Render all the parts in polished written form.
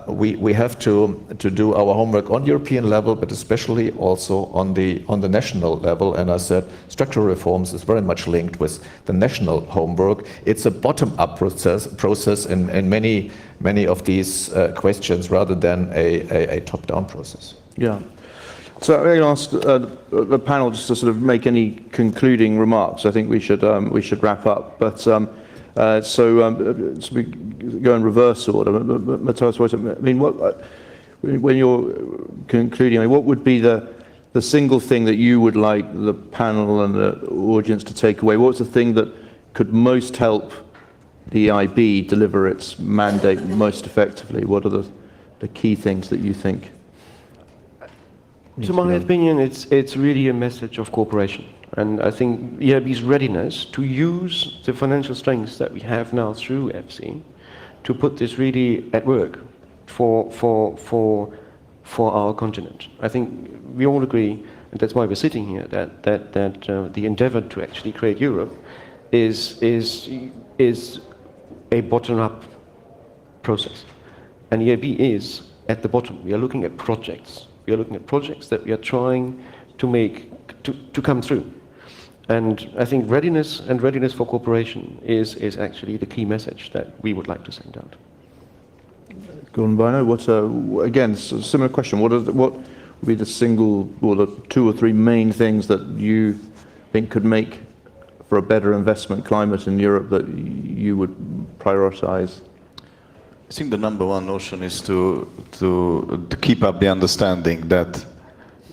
we have to do our homework on European level, but especially also on the national level. And I said structural reforms is very much linked with the national homework. It's a bottom-up process in many of these questions rather than a top-down process. Yeah. So I'm going to ask the panel just to sort of make any concluding remarks. I think we should wrap up. But so we go in reverse order. Matthias, I mean, when you're concluding, I mean, what would be the single thing that you would like the panel and the audience to take away? What's the thing that could most help the EIB deliver its mandate most effectively? What are the key things that you think? To my opinion, it's really a message of cooperation. And I think EIB's readiness to use the financial strengths that we have now through EFSI to put this really at work for our continent. I think we all agree, and that's why we're sitting here, that the endeavor to actually create Europe is a bottom-up process. And EIB is at the bottom. We are looking at projects. We are looking at projects that we are trying to make to come through. And I think readiness for cooperation is actually the key message that we would like to send out. Gordon, again, similar question. What would be the single or the 2 or 3 main things that you think could make for a better investment climate in Europe that you would prioritize? I think the number one notion is to keep up the understanding that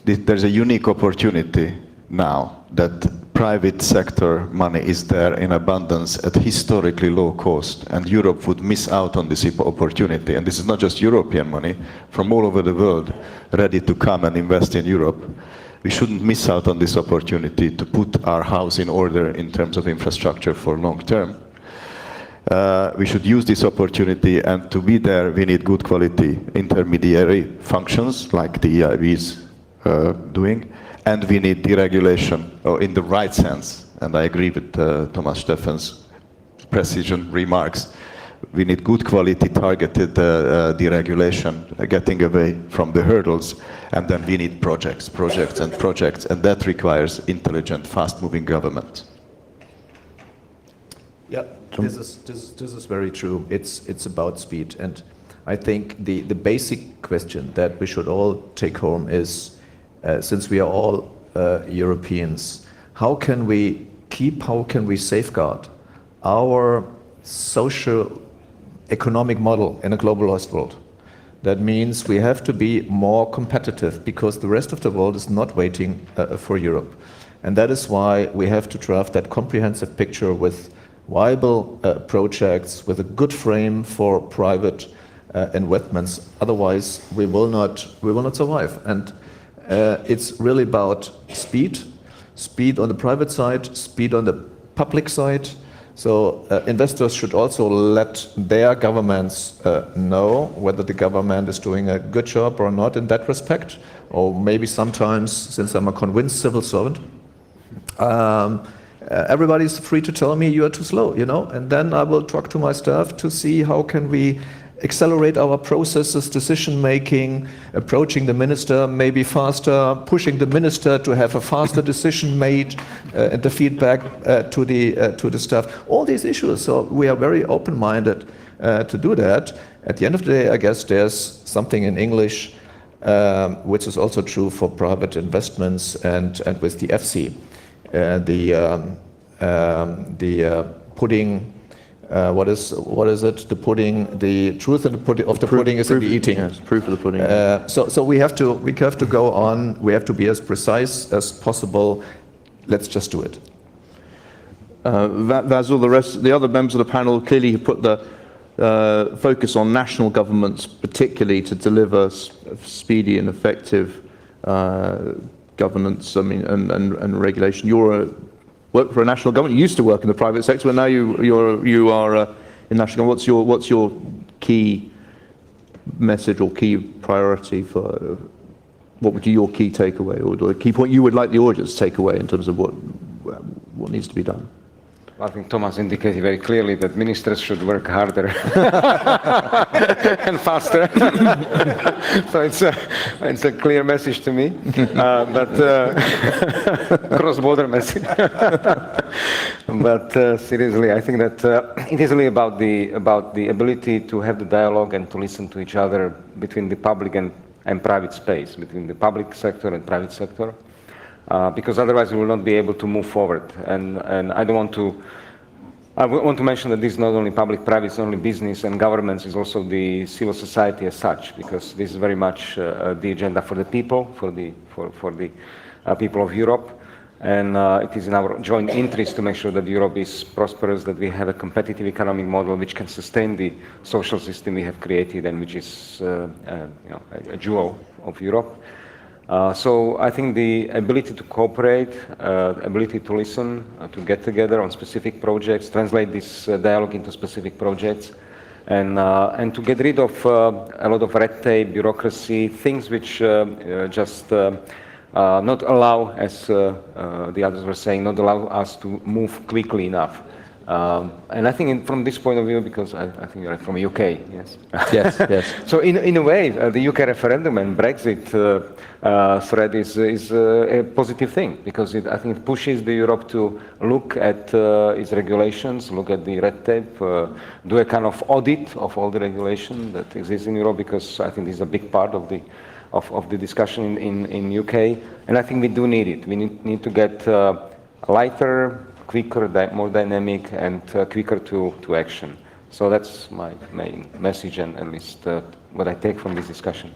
there's a unique opportunity now that private sector money is there in abundance at historically low cost, and Europe would miss out on this opportunity. And this is not just European money, from all over the world ready to come and invest in Europe. We shouldn't miss out on this opportunity to put our house in order in terms of infrastructure for long term. We should use this opportunity, and to be there we need good quality intermediary functions like the EIB is doing, and we need deregulation in the right sense. And I agree with Thomas Steffen's precision remarks. We need good quality targeted deregulation, getting away from the hurdles, and then we need projects, and that requires intelligent, fast-moving government. Yeah, this is very true. It's about speed, and I think the basic question that we should all take home is, since we are all Europeans, how can we safeguard our social economic model in a globalized world? That means we have to be more competitive because the rest of the world is not waiting for Europe. And that is why we have to draft that comprehensive picture with viable projects, with a good frame for private investments. Otherwise, we will not survive. And it's really about speed on the private side, speed on the public side. So investors should also let their governments know whether the government is doing a good job or not in that respect. Or maybe sometimes, since I'm a convinced civil servant, everybody's free to tell me you are too slow, and then I will talk to my staff to see how can we accelerate our processes, decision-making, approaching the minister maybe faster, pushing the minister to have a faster decision made, and the feedback to the staff. All these issues, so we are very open-minded to do that. At the end of the day, I guess there's something in English which is also true for private investments and with the EFSI. Pudding. What is it? The pudding. The truth of the pudding is in the eating. Yes, proof of the pudding. So we have to go on. We have to be as precise as possible. Let's just do it. Vasil, the other members of the panel clearly have put the focus on national governments, particularly to deliver speedy and effective governance. I mean, and regulation. Work for a national government. You used to work in the private sector, but now you are in national government. What's your key message or key priority for what would be your key takeaway or the key point you would like the audience to take away in terms of what needs to be done? I think Thomas indicated very clearly that ministers should work harder and faster. So it's a clear message to me, but cross-border message. But seriously, I think that it is really about the ability to have the dialogue and to listen to each other between the public and private space, between the public sector and private sector. Because otherwise we will not be able to move forward. And I want to mention that this is not only public-private, it's not only business and governments, it's also the civil society as such, because this is very much the agenda for the people, for the people of Europe. And it is in our joint interest to make sure that Europe is prosperous, that we have a competitive economic model which can sustain the social system we have created and which is a jewel of Europe. So I think the ability to cooperate, ability to listen, to get together on specific projects, translate this dialogue into specific projects, and to get rid of a lot of red tape, bureaucracy, things which just not allow, as the others were saying, not allow us to move quickly enough. And I think from this point of view, because I think you're from UK, yes? Yes, yes. So in a way, the UK referendum and Brexit thread is a positive thing, because I think it pushes the Europe to look at its regulations, look at the red tape, do a kind of audit of all the regulation that exists in Europe, because I think this is a big part of the discussion in UK, and I think we do need it. We need to get lighter, quicker, more dynamic, and quicker to action. So that's my main message, and at least what I take from this discussion.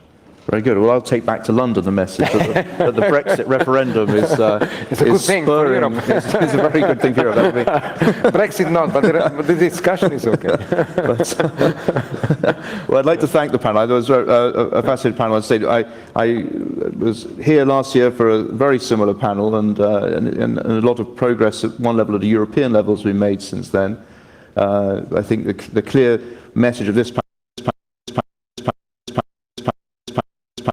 Very good. Well, I'll take back to London the message that the Brexit referendum is it's a good thing for Europe. It's a very good thing for Europe. Brexit not, but the discussion is okay. Well, I'd like to thank the panel. It was a fascinating panel. I was here last year for a very similar panel, and a lot of progress at one level, at a European level, has been made since then. I think the clear message of this panel